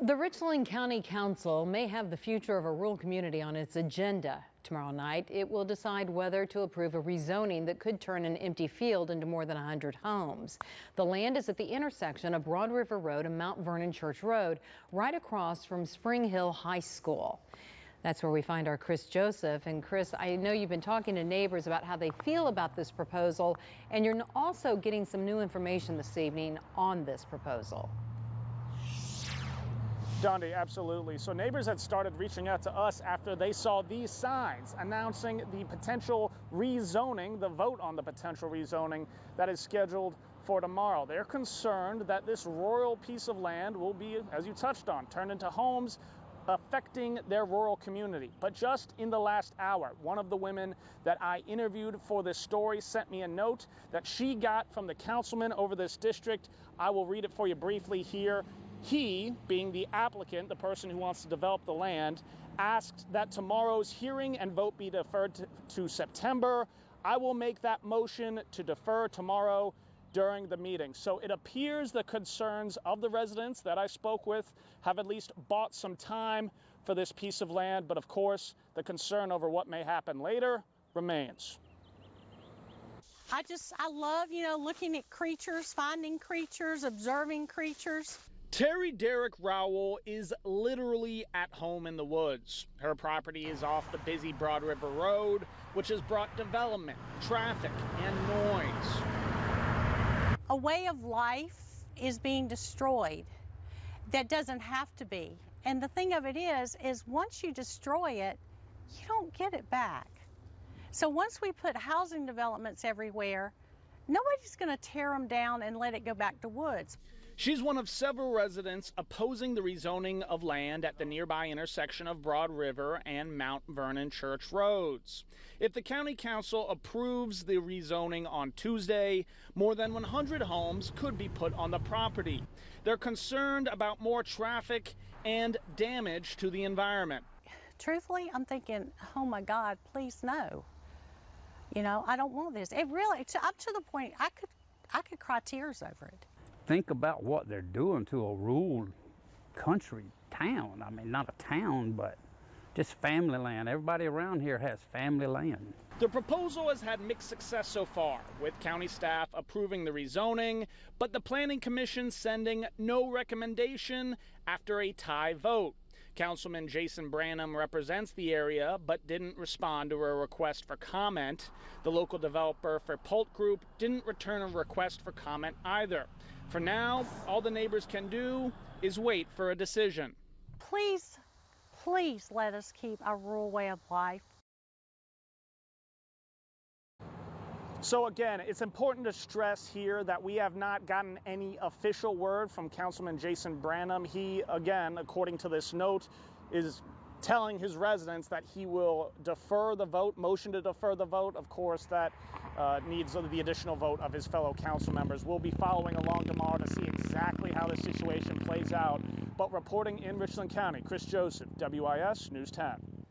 The Richland County Council may have the future of a rural community on its agenda. Tomorrow night, it will decide whether to approve a rezoning that could turn an empty field into more than 100 homes. The land is at the intersection of Broad River Road and Mount Vernon Church Road, right across from Spring Hill High School. That's where we find our Chris Joseph. And Chris, I know you've been talking to neighbors about how they feel about this proposal, and you're also getting some new information this evening on this proposal. Dondi, absolutely. So neighbors had started reaching out to us after they saw these signs announcing the potential rezoning, the vote on the potential rezoning that is scheduled for tomorrow. They're concerned that this rural piece of land will be, as you touched on, turned into homes, affecting their rural community. But just in the last hour, one of the women that I interviewed for this story sent me a note that she got from the councilman over this district. I will read it for you briefly here. He, being the applicant, the person who wants to develop the land, asked that tomorrow's hearing and vote be deferred to September. I will make that motion to defer tomorrow during the meeting. So it appears the concerns of the residents that I spoke with have at least bought some time for this piece of land. But of course, the concern over what may happen later remains. I love, looking at creatures, finding creatures, observing creatures. Terry Derrick Rowell is literally at home in the woods. Her property is off the busy Broad River Road, which has brought development, traffic, and noise. A way of life is being destroyed. That doesn't have to be. And the thing of it is once you destroy it, you don't get it back. So once we put housing developments everywhere, nobody's going to tear them down and let it go back to woods. She's one of several residents opposing the rezoning of land at the nearby intersection of Broad River and Mount Vernon Church Roads. If the county council approves the rezoning on Tuesday, more than 100 homes could be put on the property. They're concerned about more traffic and damage to the environment. Truthfully, I'm thinking, oh my God, please no. I don't want this. It really, up to the point I could cry tears over it. Think about what they're doing to a rural country town. I mean, not a town, but just family land. Everybody around here has family land. The proposal has had mixed success so far, with county staff approving the rezoning, but the Planning Commission sending no recommendation after a tie vote. Councilman Jason Branham represents the area, but didn't respond to a request for comment. The local developer for Pult Group didn't return a request for comment either. For now, all the neighbors can do is wait for a decision. Please, please let us keep our rural way of life. So again, it's important to stress here that we have not gotten any official word from Councilman Jason Branham. He, again, according to this note, is telling his residents that he will defer the vote, motion to defer the vote. Of course, that needs the additional vote of his fellow council members. We'll be following along tomorrow to see exactly how the situation plays out. But reporting in Richland County, Chris Joseph, WIS News 10.